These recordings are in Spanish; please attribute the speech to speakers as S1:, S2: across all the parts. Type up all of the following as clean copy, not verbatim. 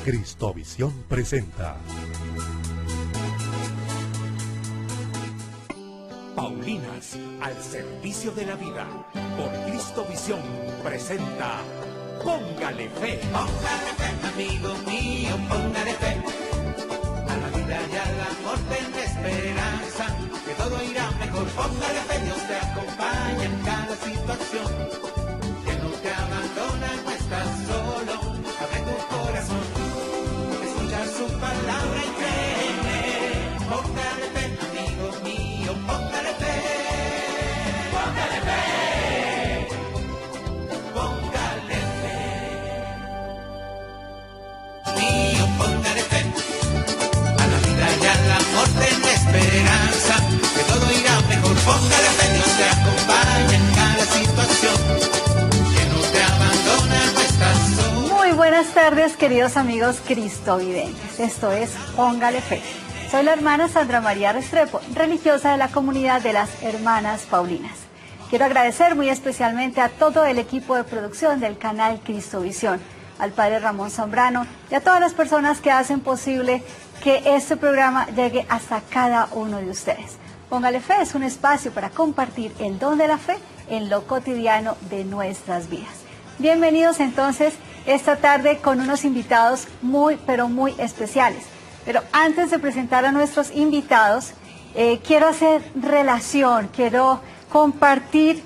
S1: Cristovisión presenta
S2: Paulinas, al servicio de la vida, por Cristovisión presenta Póngale Fe.
S3: Póngale fe, amigo mío, póngale fe. A la vida y al amor ten esperanza, que todo irá mejor. Póngale fe, Dios te acompaña en cada situación, que no te abandona, no estás solo. Abre tu corazón, escucha su palabra y cree. Póngale fe, amigo mío, póngale fe. Póngale fe. Póngale fe. Mío, póngale fe. A la vida y al amor ten esperanza, que todo irá mejor. Póngale fe, Dios te acompaña en cada situación, que no te abandona, no estás solo.
S4: Muy buenas tardes, queridos amigos cristovidentes. Esto es Póngale Fe. Soy la hermana Sandra María Restrepo, religiosa de la comunidad de las Hermanas Paulinas. Quiero agradecer muy especialmente a todo el equipo de producción del canal Cristovisión, al padre Ramón Zambrano y a todas las personas que hacen posible que este programa llegue hasta cada uno de ustedes. Póngale Fe es un espacio para compartir el don de la fe en lo cotidiano de nuestras vidas. Bienvenidos entonces esta tarde con unos invitados muy, pero muy especiales. Pero antes de presentar a nuestros invitados, quiero hacer relación, quiero compartir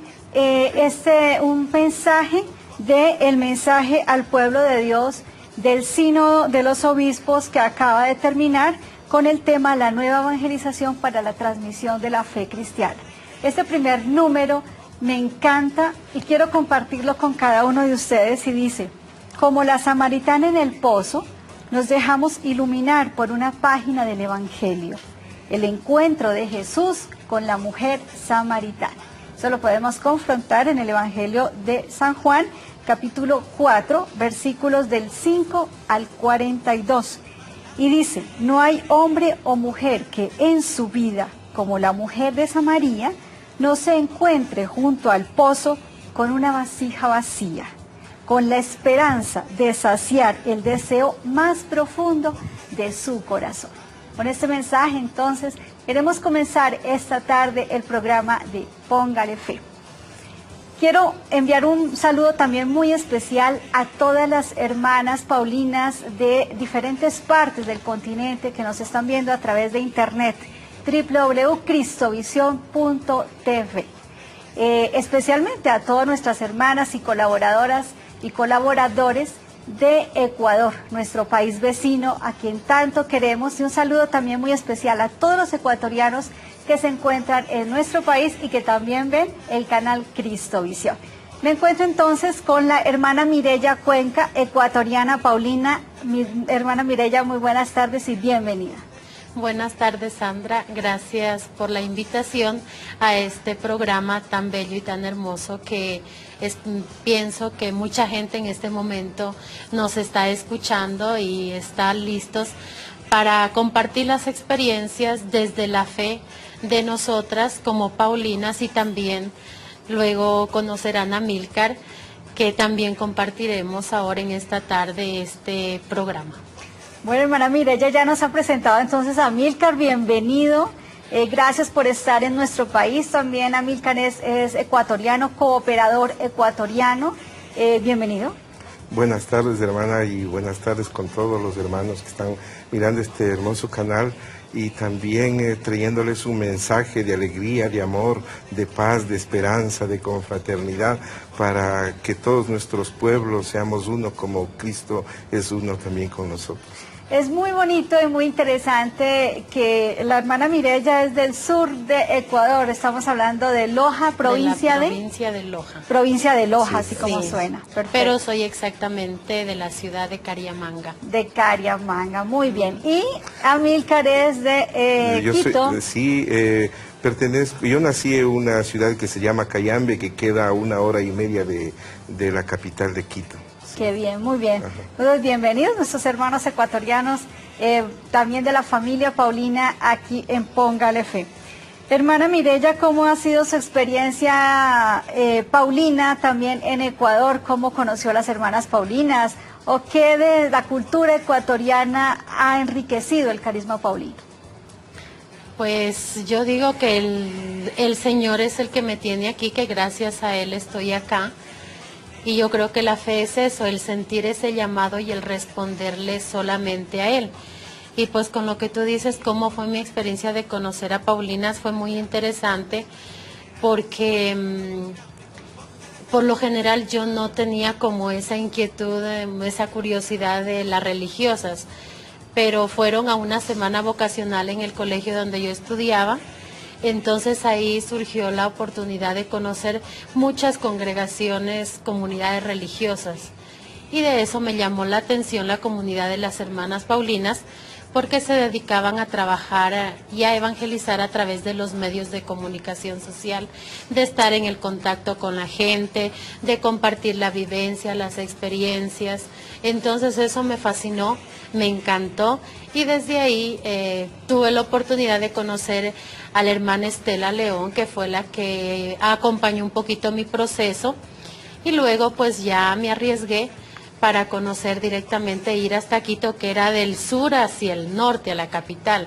S4: un mensaje del mensaje al pueblo de Dios del Sínodo de los Obispos que acaba de terminar con el tema La nueva evangelización para la transmisión de la fe cristiana. Este primer número me encanta y quiero compartirlo con cada uno de ustedes y dice: como la samaritana en el pozo, nos dejamos iluminar por una página del Evangelio, el encuentro de Jesús con la mujer samaritana. Eso lo podemos confrontar en el Evangelio de San Juan, capítulo 4, versículos del 5 al 42. Y dice: no hay hombre o mujer que en su vida, como la mujer de Samaria, no se encuentre junto al pozo con una vasija vacía, con la esperanza de saciar el deseo más profundo de su corazón. Con este mensaje, entonces, queremos comenzar esta tarde el programa de Póngale Fe. Quiero enviar un saludo también muy especial a todas las hermanas paulinas de diferentes partes del continente que nos están viendo a través de internet, www.cristovision.tv. Especialmente a todas nuestras hermanas y colaboradoras y colaboradores de Ecuador, nuestro país vecino, a quien tanto queremos, y un saludo también muy especial a todos los ecuatorianos que se encuentran en nuestro país y que también ven el canal Cristovisión. Me encuentro entonces con la hermana Mireya Cuenca, ecuatoriana paulina. Mi hermana Mireya, muy buenas tardes y bienvenida.
S5: Buenas tardes, Sandra. Gracias por la invitación a este programa tan bello y tan hermoso que pienso que mucha gente en este momento nos está escuchando y están listos para compartir las experiencias desde la fe de nosotras como paulinas, y también luego conocerán a Amílcar, que también compartiremos ahora en esta tarde este programa.
S4: Bueno, hermana Mireya ya nos ha presentado entonces a Amílcar, bienvenido. Gracias por estar en nuestro país. También Amílcar es ecuatoriano, cooperador ecuatoriano. Bienvenido.
S6: Buenas tardes, hermana, y buenas tardes con todos los hermanos que están mirando este hermoso canal, y también trayéndoles un mensaje de alegría, de amor, de paz, de esperanza, de confraternidad, para que todos nuestros pueblos seamos uno como Cristo es uno también con nosotros.
S4: Es muy bonito y muy interesante que la hermana Mireya es del sur de Ecuador. Estamos hablando de Loja, provincia de
S5: Loja.
S4: Provincia de Loja,
S5: Sí,
S4: así como
S5: sí.
S4: suena. Perfecto.
S5: Pero soy exactamente de la ciudad de Cariamanga.
S4: De Cariamanga, muy bien. Y Amílcar es de Quito.
S6: Pertenezco, yo nací en una ciudad que se llama Cayambe, que queda a 1 hora y media de la capital de Quito.
S4: Qué bien, muy bien. Pues bienvenidos nuestros hermanos ecuatorianos, también de la familia paulina aquí en Póngale Fe. Hermana Mireya, ¿cómo ha sido su experiencia paulina también en Ecuador? ¿Cómo conoció a las hermanas paulinas? o qué de la cultura ecuatoriana ha enriquecido el carisma paulino?
S5: Pues yo digo que el Señor es el que me tiene aquí, que gracias a Él estoy acá. Y yo creo que la fe es eso, el sentir ese llamado y el responderle solamente a Él. Y pues con lo que tú dices, cómo fue mi experiencia de conocer a Paulinas, fue muy interesante porque por lo general yo no tenía como esa inquietud, esa curiosidad de las religiosas, pero fueron a una semana vocacional en el colegio donde yo estudiaba. Entonces ahí surgió la oportunidad de conocer muchas congregaciones, comunidades religiosas. Y de eso me llamó la atención la comunidad de las Hermanas Paulinas, porque se dedicaban a trabajar y a evangelizar a través de los medios de comunicación social, de estar en el contacto con la gente, de compartir la vivencia, las experiencias. Entonces eso me fascinó, me encantó, y desde ahí tuve la oportunidad de conocer a la hermana Estela León, que fue la que acompañó un poquito mi proceso, y luego pues ya me arriesgué para conocer directamente, ir hasta Quito, que era del sur hacia el norte, a la capital.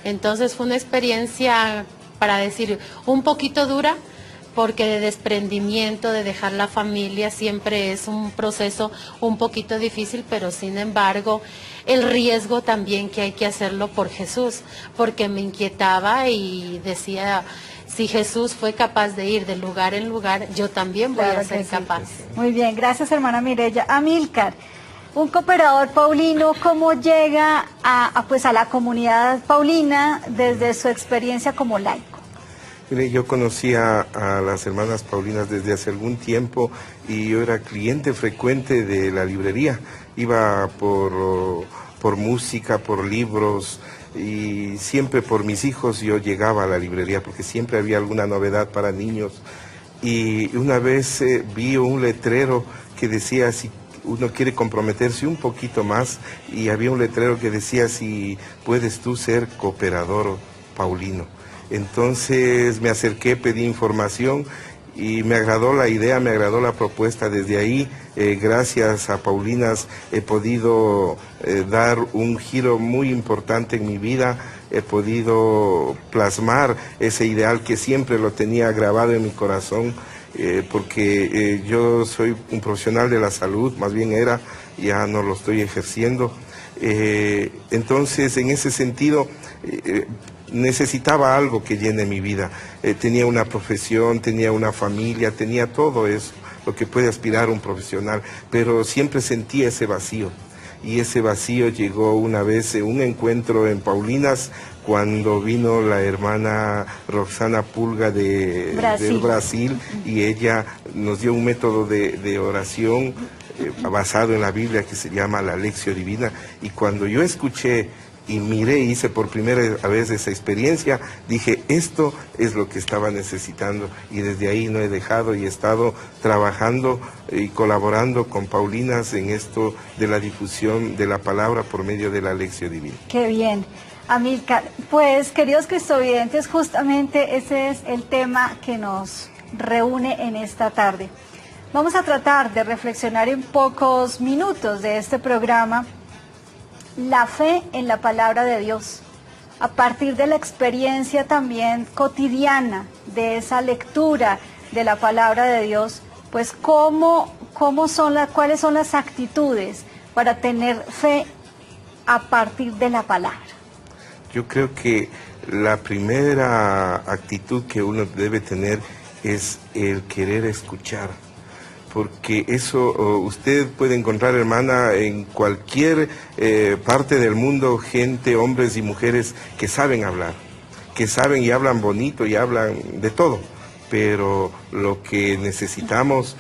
S5: Entonces fue una experiencia, para decir, un poquito dura, porque de desprendimiento, de dejar la familia, siempre es un proceso un poquito difícil, pero sin embargo, el riesgo también que hay que hacerlo por Jesús, porque me inquietaba y decía, si Jesús fue capaz de ir de lugar en lugar, yo también voy a ser capaz.
S4: Muy bien, gracias hermana Mireya. Amílcar, un cooperador paulino, ¿cómo llega a la comunidad paulina desde su experiencia como laico?
S6: Mire, yo conocía a las hermanas Paulinas desde hace algún tiempo y yo era cliente frecuente de la librería. Iba por música, por libros, y siempre por mis hijos yo llegaba a la librería porque siempre había alguna novedad para niños. Y una vez vi un letrero que decía, si uno quiere comprometerse un poquito más, y había un letrero que decía, si puedes tú ser cooperador paulino. Entonces me acerqué, pedí información y me agradó la idea, me agradó la propuesta. Desde ahí, gracias a Paulinas, he podido dar un giro muy importante en mi vida, he podido plasmar ese ideal que siempre lo tenía grabado en mi corazón, porque yo soy un profesional de la salud, más bien era, ya no lo estoy ejerciendo. Entonces, en ese sentido, necesitaba algo que llene mi vida. Tenía una profesión, tenía una familia, tenía todo eso, lo que puede aspirar un profesional, pero siempre sentí ese vacío. Y ese vacío llegó una vez en un encuentro en Paulinas, cuando vino la hermana Roxana Pulga del Brasil, y ella nos dio un método de oración basado en la Biblia que se llama la Lección Divina. Y cuando yo escuché y miré, hice por primera vez esa experiencia, dije, esto es lo que estaba necesitando, y desde ahí no he dejado y he estado trabajando y colaborando con Paulinas en esto de la difusión de la palabra por medio de la Lección Divina.
S4: Qué bien. Amílcar, pues queridos cristovidentes, justamente ese es el tema que nos reúne en esta tarde. Vamos a tratar de reflexionar en pocos minutos de este programa la fe en la palabra de Dios, a partir de la experiencia también cotidiana de esa lectura de la palabra de Dios, pues cuáles son las actitudes para tener fe a partir de la palabra.
S6: Yo creo que la primera actitud que uno debe tener es el querer escuchar, porque eso usted puede encontrar, hermana, en cualquier parte del mundo, gente, hombres y mujeres que saben hablar, que saben y hablan bonito y hablan de todo, pero lo que necesitamos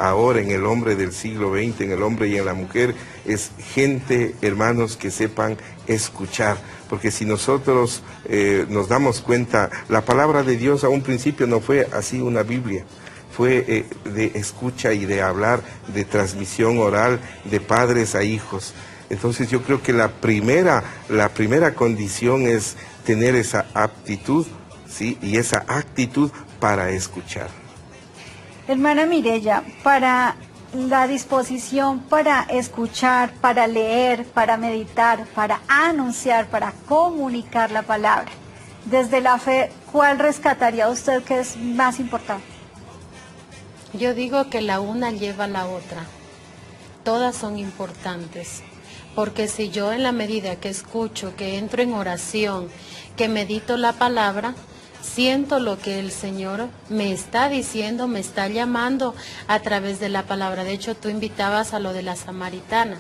S6: ahora, en el hombre del siglo XX, en el hombre y en la mujer, es gente, hermanos, que sepan escuchar, porque si nosotros nos damos cuenta, la palabra de Dios a un principio no fue así una Biblia, fue de escucha y de hablar, de transmisión oral de padres a hijos. Entonces yo creo que la primera condición es tener esa aptitud, ¿sí? Y esa actitud para escuchar.
S4: Hermana Mireya, para la disposición para escuchar, para leer, para meditar, para anunciar, para comunicar la palabra. Desde la fe, ¿cuál rescataría usted que es más importante?
S5: Yo digo que la una lleva a la otra. Todas son importantes. Porque si yo en la medida que escucho, que entro en oración, que medito la palabra, siento lo que el Señor me está diciendo, me está llamando a través de la palabra. De hecho, tú invitabas a lo de la samaritana.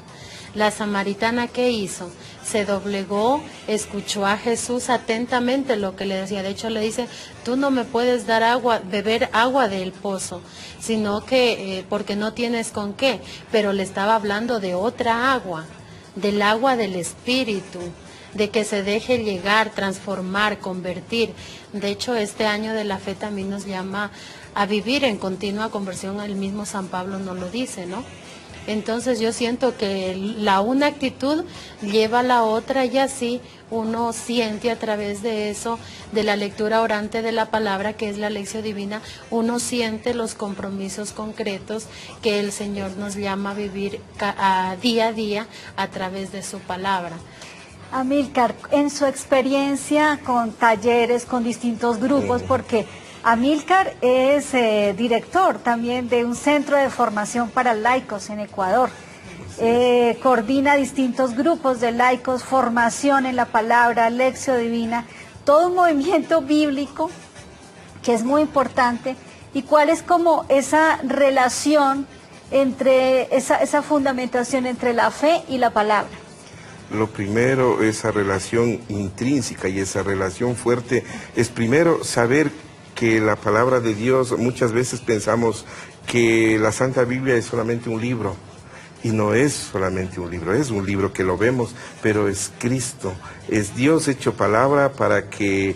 S5: La samaritana, ¿qué hizo? Se doblegó, escuchó a Jesús atentamente lo que le decía. De hecho, le dice, tú no me puedes dar agua, beber agua del pozo, sino que porque no tienes con qué. Pero le estaba hablando de otra agua, del agua del Espíritu, de que se deje llegar, transformar, convertir. De hecho, este año de la fe también nos llama a vivir en continua conversión. El mismo San Pablo nos lo dice, ¿no? Entonces yo siento que una actitud lleva a la otra y así uno siente a través de eso, de la lectura orante de la palabra, que es la lección divina, uno siente los compromisos concretos que el Señor nos llama a vivir día a día a través de su palabra.
S4: Amílcar, en su experiencia con talleres, con distintos grupos, porque Amílcar es director también de un centro de formación para laicos en Ecuador. Coordina distintos grupos de laicos, formación en la palabra, lección divina, todo un movimiento bíblico que es muy importante. ¿Y cuál es como esa relación entre esa fundamentación entre la fe y la palabra?
S6: Lo primero, esa relación intrínseca y esa relación fuerte, es primero saber que la palabra de Dios, muchas veces pensamos que la Santa Biblia es solamente un libro, y no es solamente un libro, es un libro que lo vemos, pero es Cristo, es Dios hecho palabra para que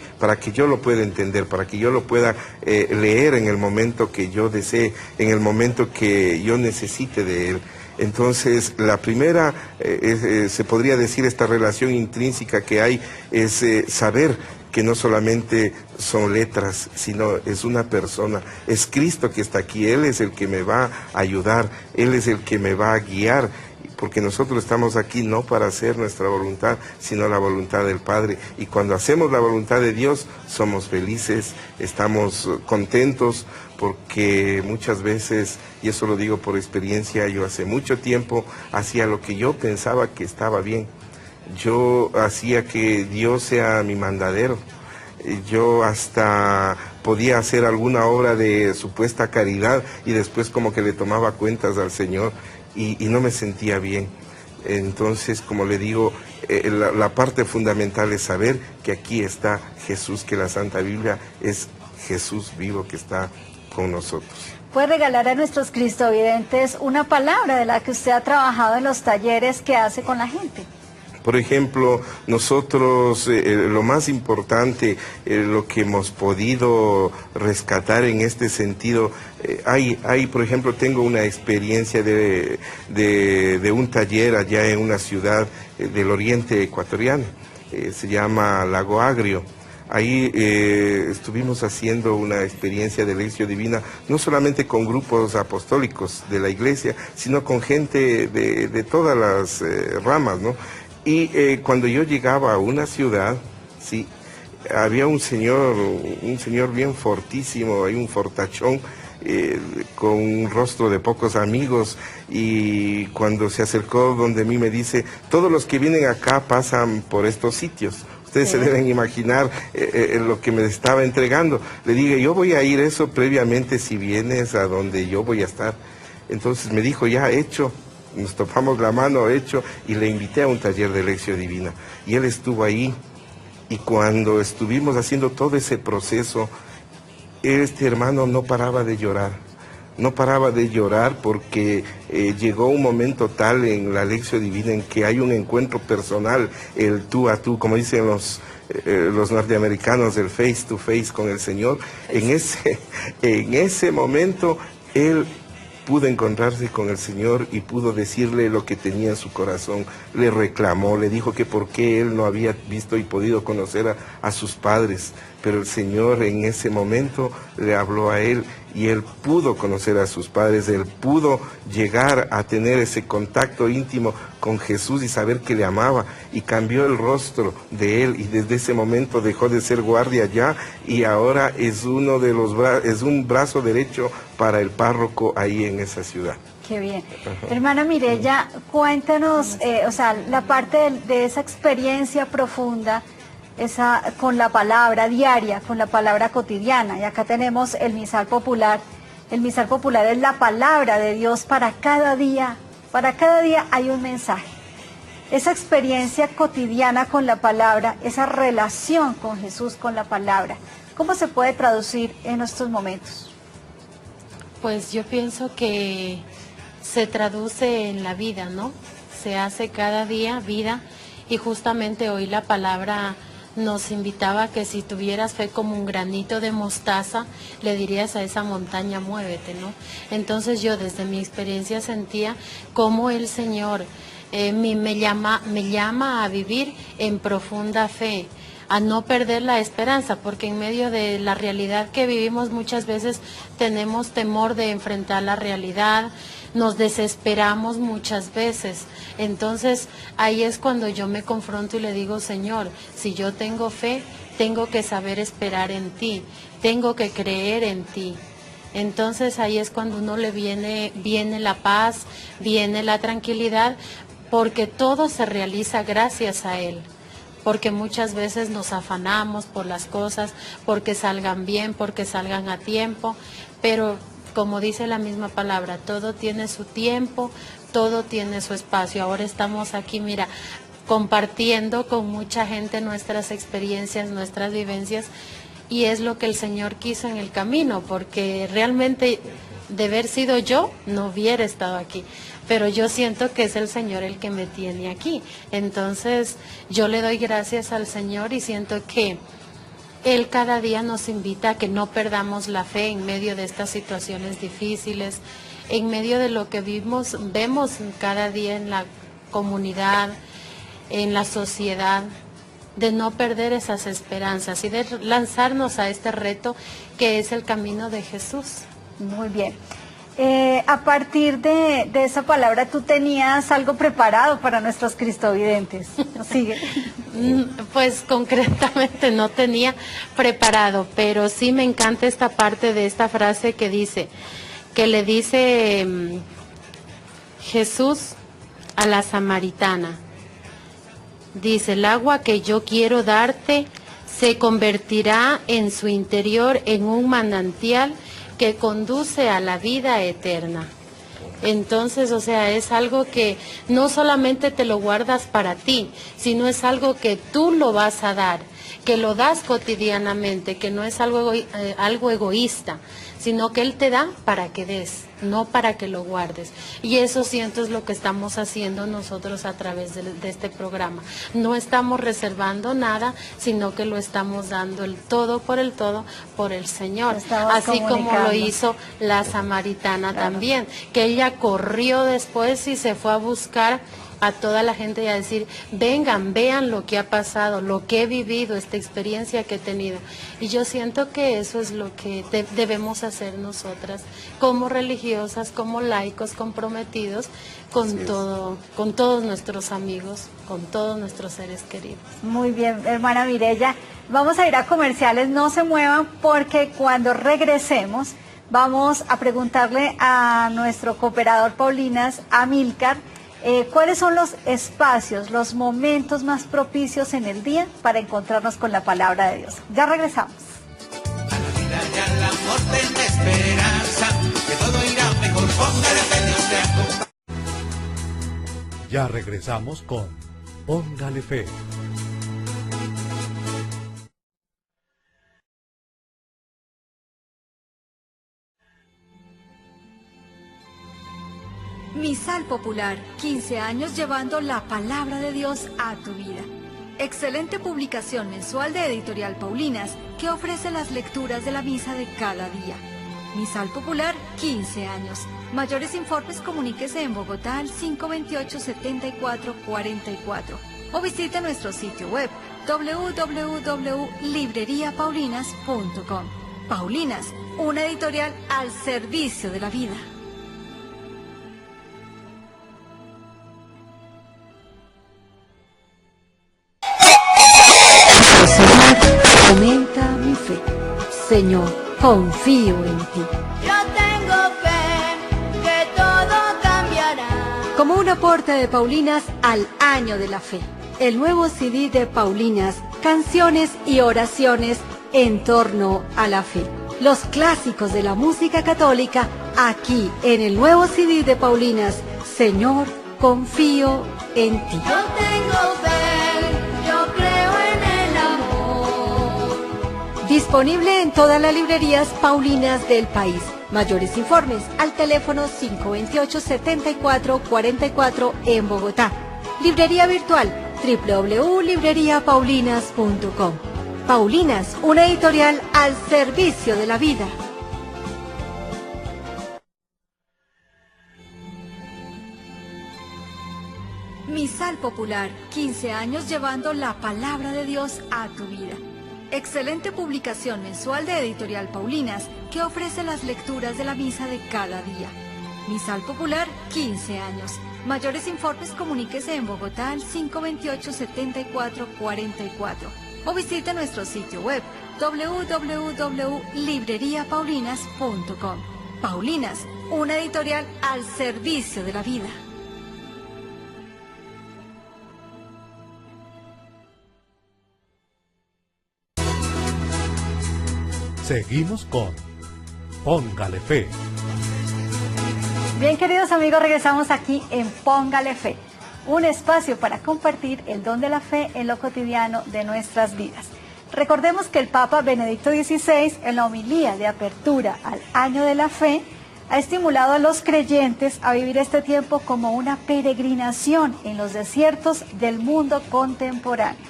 S6: yo lo pueda entender, para que yo lo pueda leer en el momento que yo desee, en el momento que yo necesite de Él. Entonces, la primera, se podría decir, esta relación intrínseca que hay, es saber que no solamente son letras, sino es una persona, es Cristo que está aquí, Él es el que me va a ayudar, Él es el que me va a guiar, porque nosotros estamos aquí no para hacer nuestra voluntad, sino la voluntad del Padre, y cuando hacemos la voluntad de Dios, somos felices, estamos contentos, porque muchas veces, y eso lo digo por experiencia, yo hace mucho tiempo hacía lo que yo pensaba que estaba bien. Yo hacía que Dios sea mi mandadero. Yo hasta podía hacer alguna obra de supuesta caridad y después como que le tomaba cuentas al Señor y no me sentía bien. Entonces, como le digo, la parte fundamental es saber que aquí está Jesús, que la Santa Biblia es Jesús vivo que está con nosotros.
S4: ¿Puede regalar a nuestros cristovidentes una palabra de la que usted ha trabajado en los talleres que hace con la gente?
S6: Por ejemplo, nosotros lo más importante, lo que hemos podido rescatar en este sentido, por ejemplo, tengo una experiencia de un taller allá en una ciudad del oriente ecuatoriano, se llama Lago Agrio. Ahí estuvimos haciendo una experiencia de lección divina, no solamente con grupos apostólicos de la iglesia, sino con gente de todas las ramas, ¿no? Y cuando yo llegaba a una ciudad, sí, había un señor bien fortísimo, hay un fortachón, con un rostro de pocos amigos, y cuando se acercó donde mí me dice, todos los que vienen acá pasan por estos sitios. Ustedes se deben imaginar lo que me estaba entregando. Le dije, yo voy a ir eso previamente si vienes a donde yo voy a estar. Entonces me dijo, ya hecho. Nos topamos la mano, hecho, y le invité a un taller de lección divina. Y él estuvo ahí, y cuando estuvimos haciendo todo ese proceso, este hermano no paraba de llorar. No paraba de llorar porque llegó un momento tal en la lección divina en que hay un encuentro personal, el tú a tú, como dicen los norteamericanos, el face to face con el Señor. En ese momento, él pudo encontrarse con el Señor y pudo decirle lo que tenía en su corazón. Le reclamó, le dijo que por qué él no había visto y podido conocer a sus padres, pero el Señor en ese momento le habló a él y él pudo conocer a sus padres, él pudo llegar a tener ese contacto íntimo con Jesús y saber que le amaba, y cambió el rostro de él, y desde ese momento dejó de ser guardia ya, y ahora es un brazo derecho para el párroco ahí en esa ciudad.
S4: Qué bien. Hermana Mireya, cuéntanos, la parte de esa experiencia profunda, con la palabra diaria, con la palabra cotidiana. Y acá tenemos el misal popular. El misal popular es la palabra de Dios para cada día. Para cada día hay un mensaje. Esa experiencia cotidiana con la palabra, esa relación con Jesús, con la palabra, ¿cómo se puede traducir en estos momentos?
S5: Pues yo pienso que se traduce en la vida, ¿no? Se hace cada día vida, y justamente hoy la palabra nos invitaba a que si tuvieras fe como un granito de mostaza, le dirías a esa montaña, muévete, ¿no? Entonces yo desde mi experiencia sentía cómo el Señor me llama a vivir en profunda fe, a no perder la esperanza, porque en medio de la realidad que vivimos muchas veces tenemos temor de enfrentar la realidad, nos desesperamos muchas veces. Entonces ahí es cuando yo me confronto y le digo, Señor, si yo tengo fe, tengo que saber esperar en ti, tengo que creer en ti. Entonces ahí es cuando uno le viene la paz, viene la tranquilidad, porque todo se realiza gracias a Él. Porque muchas veces nos afanamos por las cosas, porque salgan bien, porque salgan a tiempo, pero como dice la misma palabra, todo tiene su tiempo, todo tiene su espacio. Ahora estamos aquí, mira, compartiendo con mucha gente nuestras experiencias, nuestras vivencias, y es lo que el Señor quiso en el camino, porque realmente de haber sido yo, no hubiera estado aquí. Pero yo siento que es el Señor el que me tiene aquí. Entonces yo le doy gracias al Señor y siento que Él cada día nos invita a que no perdamos la fe en medio de estas situaciones difíciles, en medio de lo que vemos cada día en la comunidad, en la sociedad, de no perder esas esperanzas y de lanzarnos a este reto que es el camino de Jesús.
S4: Muy bien. A partir de esa palabra, ¿tú tenías algo preparado para nuestros cristovidentes? Sigue.
S5: Pues concretamente no tenía preparado, pero sí me encanta esta parte de esta frase que le dice Jesús a la samaritana. Dice, el agua que yo quiero darte se convertirá en su interior en un manantial que conduce a la vida eterna. Entonces, es algo que no solamente te lo guardas para ti, sino es algo que tú lo vas a dar, que lo das cotidianamente, que no es algo egoísta, sino que Él te da para que des, no para que lo guardes. Y eso siento es lo que estamos haciendo nosotros a través de este programa. No estamos reservando nada, sino que lo estamos dando el todo por el Señor. Así como lo hizo la samaritana también, que ella corrió después y se fue a buscar a toda la gente y a decir, vengan, vean lo que ha pasado, lo que he vivido, esta experiencia que he tenido. Y yo siento que eso es lo que debemos hacer nosotras, como religiosas, como laicos comprometidos con todos nuestros amigos, con todos nuestros seres queridos.
S4: Muy bien, hermana Mireya. Vamos a ir a comerciales, no se muevan, porque cuando regresemos vamos a preguntarle a nuestro cooperador Paulinas, Amílcar, ¿cuáles son los espacios, los momentos más propicios en el día para encontrarnos con la palabra de Dios? Ya regresamos.
S3: A la vida y al amor ten esperanza, que todo irá mejor, póngale fe, Dios te acompaña.
S1: Ya regresamos con Póngale Fe.
S4: Misal Popular, 15 años llevando la palabra de Dios a tu vida. Excelente publicación mensual de Editorial Paulinas que ofrece las lecturas de la misa de cada día. Misal Popular, 15 años. Mayores informes, comuníquese en Bogotá al 528-7444 o visite nuestro sitio web www.libreriapaulinas.com. Paulinas, una editorial al servicio de la vida. Aumenta mi fe. Señor, confío en ti.
S7: Yo tengo fe que todo cambiará.
S4: Como un aporte de Paulinas al Año de la Fe. El nuevo CD de Paulinas, canciones y oraciones en torno a la fe. Los clásicos de la música católica aquí en el nuevo CD de Paulinas. Señor, confío en ti.
S7: Yo tengo fe, yo creo en el amor.
S4: Disponible en todas las librerías paulinas del país. Mayores informes al teléfono 528-7444 en Bogotá. Librería virtual www.libreriapaulinas.com. Paulinas, una editorial al servicio de la vida. Misal Popular, 15 años llevando la palabra de Dios a tu vida. Excelente publicación mensual de Editorial Paulinas que ofrece las lecturas de la misa de cada día. Misal Popular, 15 años. Mayores informes, comuníquese en Bogotá al 528-7444 o visite nuestro sitio web www.libreriapaulinas.com. Paulinas, una editorial al servicio de la vida.
S1: Seguimos con Póngale Fe.
S4: Bien, queridos amigos, regresamos aquí en Póngale Fe, un espacio para compartir el don de la fe en lo cotidiano de nuestras vidas. Recordemos que el Papa Benedicto XVI, en la homilía de apertura al Año de la Fe, ha estimulado a los creyentes a vivir este tiempo como una peregrinación en los desiertos del mundo contemporáneo,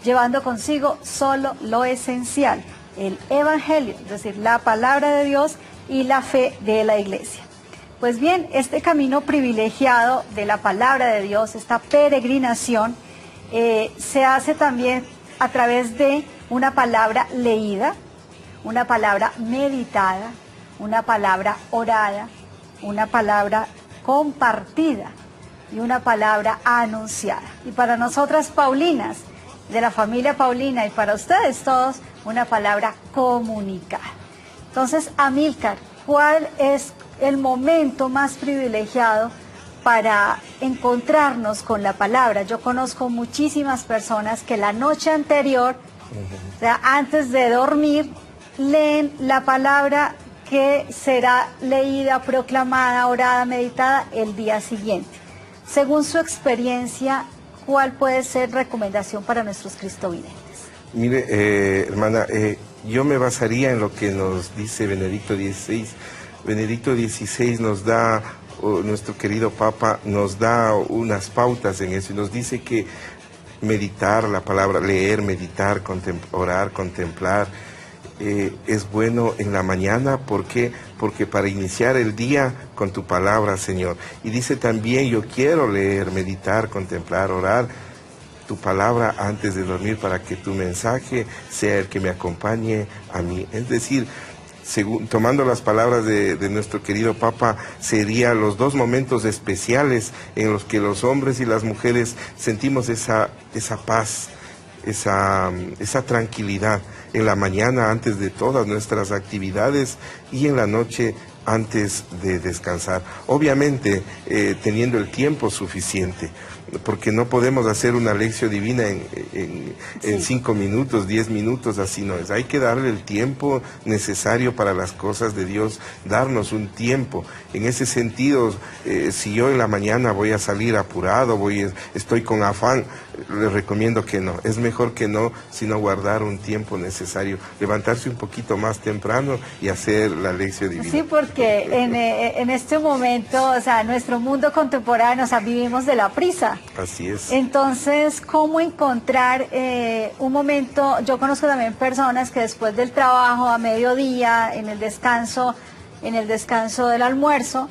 S4: llevando consigo solo lo esencial, el Evangelio, es decir, la palabra de Dios y la fe de la Iglesia. Pues bien, este camino privilegiado de la palabra de Dios, esta peregrinación, se hace también a través de una palabra leída, una palabra meditada, una palabra orada, una palabra compartida y una palabra anunciada. Y para nosotras paulinas, de la familia Paulina, y para ustedes todos, una palabra comunicada. Entonces, Amílcar, ¿cuál es el momento más privilegiado para encontrarnos con la palabra? Yo conozco muchísimas personas que la noche anterior, o sea, antes de dormir, leen la palabra que será leída, proclamada, orada, meditada el día siguiente. Según su experiencia, ¿cuál puede ser recomendación para nuestros cristovidentes?
S6: Mire, hermana, yo me basaría en lo que nos dice Benedicto XVI. Benedicto XVI nos da, nuestro querido Papa, nos da unas pautas en eso y nos dice que meditar la palabra, leer, meditar, orar, contemplar, es bueno en la mañana. ¿Por qué? Porque para iniciar el día con tu palabra, Señor. Y dice también, yo quiero leer, meditar, contemplar, orar tu palabra antes de dormir para que tu mensaje sea el que me acompañe a mí. Es decir, tomando las palabras de nuestro querido Papa, serían los dos momentos especiales en los que los hombres y las mujeres sentimos esa paz, esa tranquilidad, en la mañana antes de todas nuestras actividades y en la noche antes de descansar. Obviamente teniendo el tiempo suficiente, porque no podemos hacer una lección divina en 5 minutos, 10 minutos, así no es. Hay que darle el tiempo necesario para las cosas de Dios, darnos un tiempo. En ese sentido, si yo en la mañana voy a salir apurado, estoy con afán, les recomiendo que no. Es mejor que no, sino guardar un tiempo necesario, levantarse un poquito más temprano y hacer la lección divina.
S4: Sí, porque en este momento, o sea, nuestro mundo contemporáneo, o sea, vivimos de la prisa.
S6: Así es.
S4: Entonces, ¿cómo encontrar un momento? Yo conozco también personas que después del trabajo, a mediodía, en el descanso, en el descanso del almuerzo,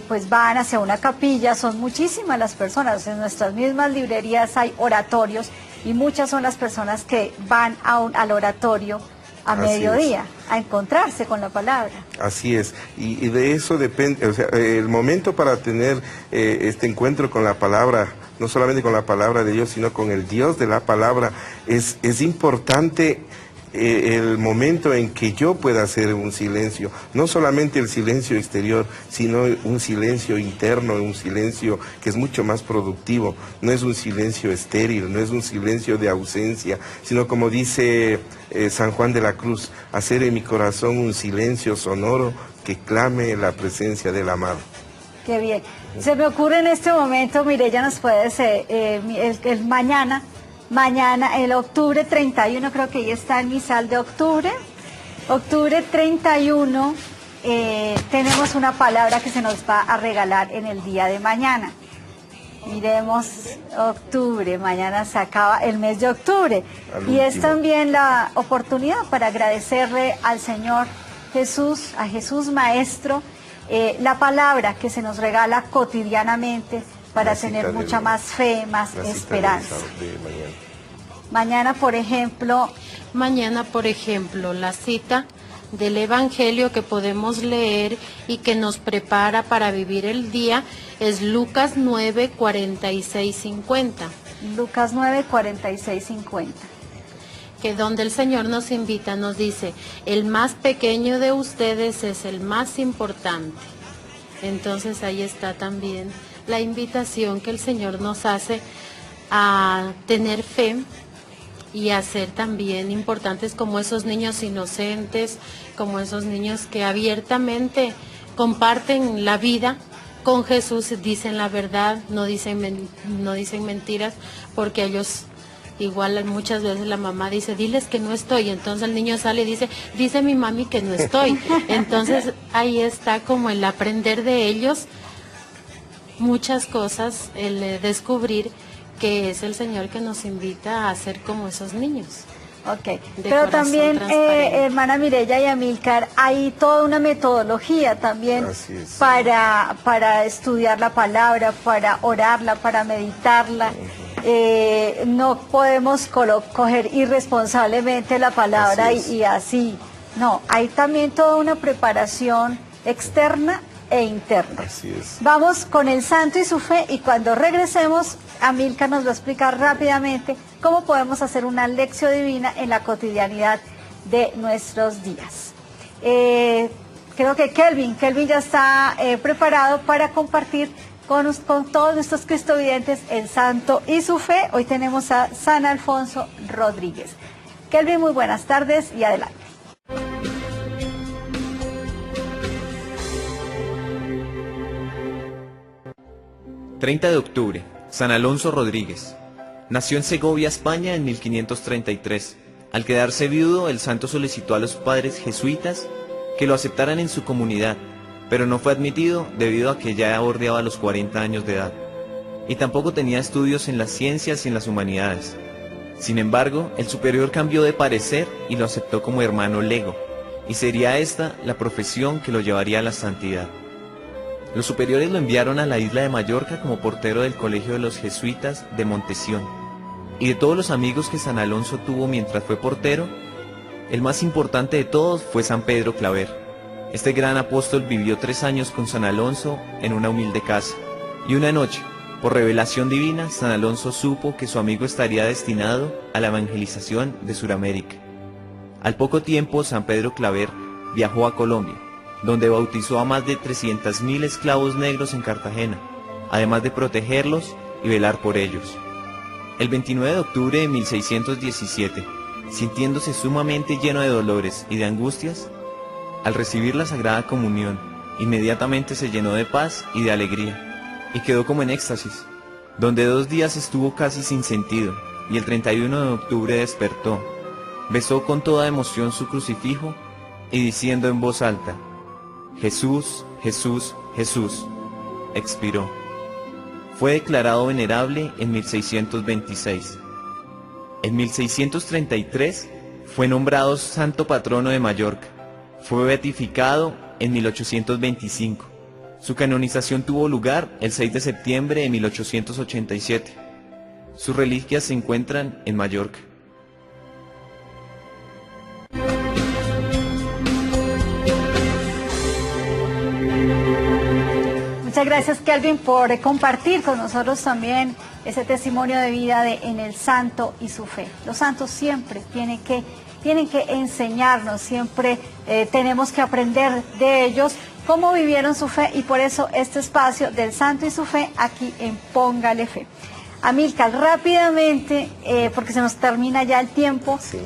S4: pues van hacia una capilla. Son muchísimas las personas, en nuestras mismas librerías hay oratorios y muchas son las personas que van al oratorio a mediodía, a encontrarse con la palabra.
S6: Así es, y de eso depende, o sea, el momento para tener este encuentro con la palabra, no solamente con la palabra de Dios, sino con el Dios de la palabra, es importante el momento en que yo pueda hacer un silencio, no solamente el silencio exterior, sino un silencio interno, un silencio que es mucho más productivo. No es un silencio estéril, no es un silencio de ausencia, sino como dice San Juan de la Cruz, hacer en mi corazón un silencio sonoro que clame la presencia del amado.
S4: Qué bien. Se me ocurre en este momento, Mireya nos puede decir, el mañana, el octubre 31, creo que ahí está el misal de octubre. Octubre 31, tenemos una palabra que se nos va a regalar en el día de mañana. Miremos, octubre, mañana se acaba el mes de octubre. Y es también la oportunidad para agradecerle al Señor Jesús, a Jesús Maestro, la palabra que se nos regala cotidianamente, para tener mucha más fe, más esperanza. Mañana, por ejemplo,
S5: la cita del Evangelio que podemos leer y que nos prepara para vivir el día es Lucas 9, 46, 50.
S4: Lucas 9, 46, 50.
S5: Que donde el Señor nos invita, nos dice, el más pequeño de ustedes es el más importante. Entonces ahí está también la invitación que el Señor nos hace a tener fe y a ser también importantes como esos niños inocentes, como esos niños que abiertamente comparten la vida con Jesús, dicen la verdad, no dicen mentiras, porque ellos, igual muchas veces la mamá dice, diles que no estoy, entonces el niño sale y dice mi mami que no estoy. Entonces ahí está como el aprender de ellos muchas cosas, el descubrir que es el Señor que nos invita a ser como esos niños.
S4: Ok, pero también, hermana Mireya y Amílcar, hay toda una metodología también para estudiar la palabra, para orarla, para meditarla. No podemos coger irresponsablemente la palabra y así. No, hay también toda una preparación externa e interna.
S6: Así es.
S4: Vamos con el santo y su fe, y cuando regresemos, Amílcar nos va a explicar rápidamente cómo podemos hacer una lección divina en la cotidianidad de nuestros días. Creo que Kelvin ya está preparado para compartir con todos nuestros cristovidentes el santo y su fe. Hoy tenemos a San Alfonso Rodríguez. Kelvin, muy buenas tardes y adelante.
S8: ...30 de octubre... San Alfonso Rodríguez. Nació en Segovia, España, en 1533. Al quedarse viudo, el santo solicitó a los padres jesuitas que lo aceptaran en su comunidad, pero no fue admitido debido a que ya bordeaba los 40 años de edad, y tampoco tenía estudios en las ciencias y en las humanidades. Sin embargo, el superior cambió de parecer y lo aceptó como hermano lego, y sería esta la profesión que lo llevaría a la santidad. Los superiores lo enviaron a la isla de Mallorca como portero del colegio de los jesuitas de Montesión. Y de todos los amigos que San Alfonso tuvo mientras fue portero, el más importante de todos fue San Pedro Claver. Este gran apóstol vivió 3 años con San Alfonso en una humilde casa. Y una noche, por revelación divina, San Alfonso supo que su amigo estaría destinado a la evangelización de Sudamérica. Al poco tiempo, San Pedro Claver viajó a Colombia, donde bautizó a más de 300.000 esclavos negros en Cartagena, además de protegerlos y velar por ellos. El 29 de octubre de 1617, sintiéndose sumamente lleno de dolores y de angustias, al recibir la Sagrada Comunión, inmediatamente se llenó de paz y de alegría, y quedó como en éxtasis, donde 2 días estuvo casi sin sentido, y el 31 de octubre despertó, besó con toda emoción su crucifijo, y diciendo en voz alta, Jesús, Jesús, Jesús, expiró. Fue declarado venerable en 1626. En 1633 fue nombrado santo patrono de Mallorca. Fue beatificado en 1825. Su canonización tuvo lugar el 6 de septiembre de 1887. Sus reliquias se encuentran en Mallorca.
S4: Muchas gracias, Kelvin, por compartir con nosotros también ese testimonio de vida en el santo y su fe. Los santos siempre tienen que enseñarnos, siempre tenemos que aprender de ellos cómo vivieron su fe, y por eso este espacio del santo y su fe aquí en Póngale Fe. Amílcar, rápidamente, porque se nos termina ya el tiempo,
S6: Sí.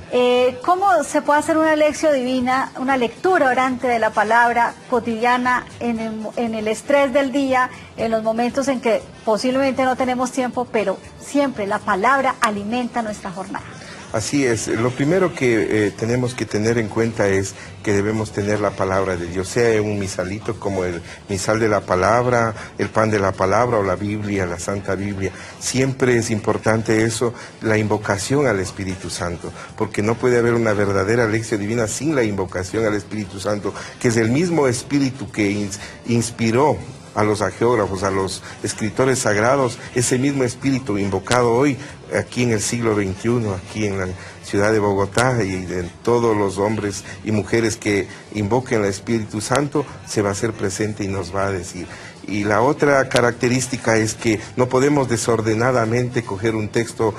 S4: ¿Cómo se puede hacer una lección divina, una lectura orante de la palabra cotidiana en el estrés del día, en los momentos en que posiblemente no tenemos tiempo, pero siempre la palabra alimenta nuestra jornada?
S6: Así es, lo primero que tenemos que tener en cuenta es que debemos tener la palabra de Dios, sea un misalito como el misal de la palabra, el pan de la palabra o la Biblia, la Santa Biblia. Siempre es importante eso, la invocación al Espíritu Santo, porque no puede haber una verdadera lección divina sin la invocación al Espíritu Santo, que es el mismo Espíritu que inspiró a los hagiógrafos, a los escritores sagrados, ese mismo espíritu invocado hoy aquí en el siglo XXI, aquí en la ciudad de Bogotá, y de todos los hombres y mujeres que invoquen al Espíritu Santo, se va a hacer presente y nos va a decir. Y la otra característica es que no podemos desordenadamente coger un texto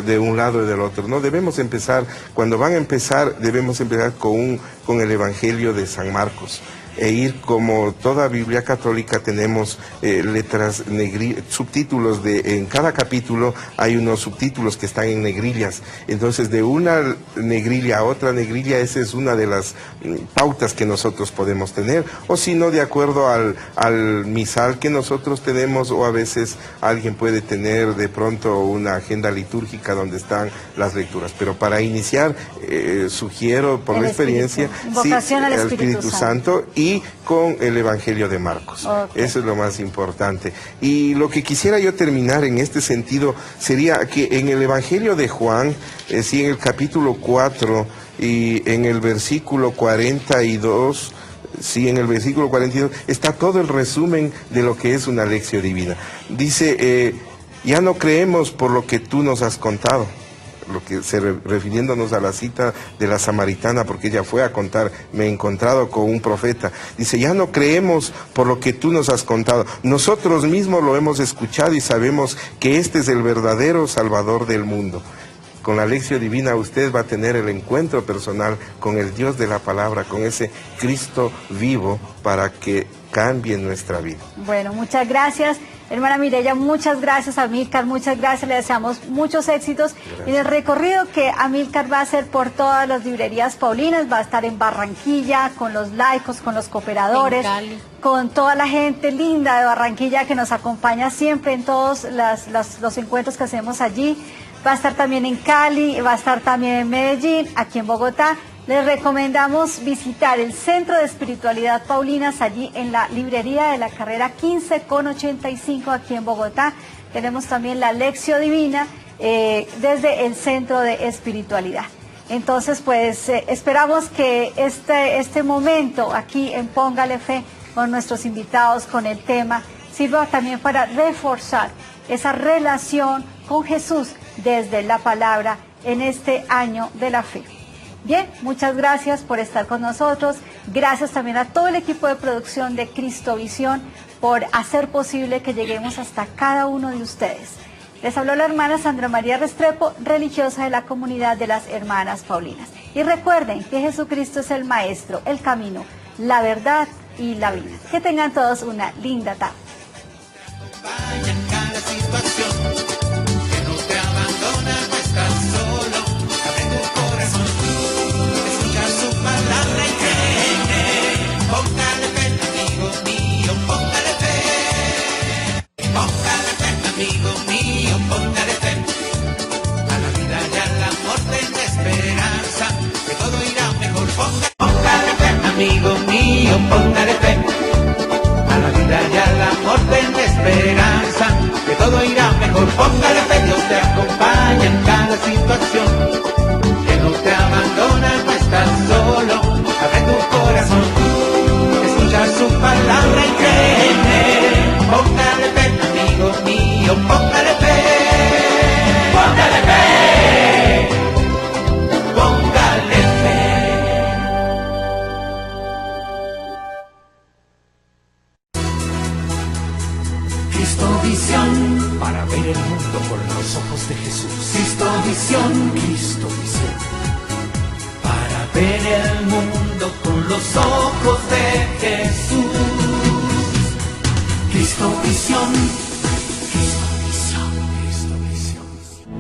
S6: de un lado y del otro. No, debemos empezar, cuando van a empezar, debemos empezar con el Evangelio de San Marcos. E ir, como toda Biblia católica, tenemos letras subtítulos en cada capítulo hay unos subtítulos que están en negrillas. Entonces, de una negrilla a otra negrilla, esa es una de las pautas que nosotros podemos tener, o si no, de acuerdo al misal que nosotros tenemos, o a veces alguien puede tener de pronto una agenda litúrgica donde están las lecturas. Pero para iniciar, sugiero por la experiencia,
S4: invocación al Espíritu Santo
S6: y con el Evangelio de Marcos. Okay. Eso es lo más importante. Y lo que quisiera yo terminar en este sentido sería que en el Evangelio de Juan, sí, en el capítulo 4 y en el versículo 42, sí, en el versículo 42 está todo el resumen de lo que es una lección divina. Dice, ya no creemos por lo que tú nos has contado. Lo que refiriéndonos a la cita de la samaritana, porque ella fue a contar, me he encontrado con un profeta. Dice, ya no creemos por lo que tú nos has contado. Nosotros mismos lo hemos escuchado y sabemos que este es el verdadero Salvador del mundo. Con la lección divina usted va a tener el encuentro personal con el Dios de la palabra, con ese Cristo vivo, para que cambie nuestra vida.
S4: Bueno, muchas gracias. Hermana Mireya, muchas gracias. Amílcar, muchas gracias, le deseamos muchos éxitos. Gracias. En el recorrido que Amílcar va a hacer por todas las librerías paulinas, va a estar en Barranquilla, con los laicos, con los cooperadores, con toda la gente linda de Barranquilla que nos acompaña siempre en todos los encuentros que hacemos allí. Va a estar también en Cali, va a estar también en Medellín, aquí en Bogotá. Les recomendamos visitar el Centro de Espiritualidad Paulinas, allí en la librería de la carrera 15 con 85, aquí en Bogotá. Tenemos también la Lección Divina desde el Centro de Espiritualidad. Entonces, pues esperamos que este momento aquí en Póngale Fe, con nuestros invitados, con el tema, sirva también para reforzar esa relación con Jesús desde la palabra en este año de la fe. Bien, muchas gracias por estar con nosotros. Gracias también a todo el equipo de producción de Cristo Visión por hacer posible que lleguemos hasta cada uno de ustedes. Les habló la hermana Sandra María Restrepo, religiosa de la comunidad de las Hermanas Paulinas. Y recuerden que Jesucristo es el Maestro, el camino, la verdad y la vida. Que tengan todos una linda tarde.
S3: Amigo mío, póngale fe a la vida y al amor, ten esperanza, que todo irá mejor. Póngale fe, amigo mío, póngale fe a la vida y al amor, ten esperanza, que todo irá mejor. Póngale fe, Dios te acompaña en cada situación, que no te abandona, no estás solo, abre tu corazón.
S2: ojos de Jesús. Cristovisión, Cristovisión. Para ver el mundo con los ojos de Jesús. Cristovisión, Cristovisión.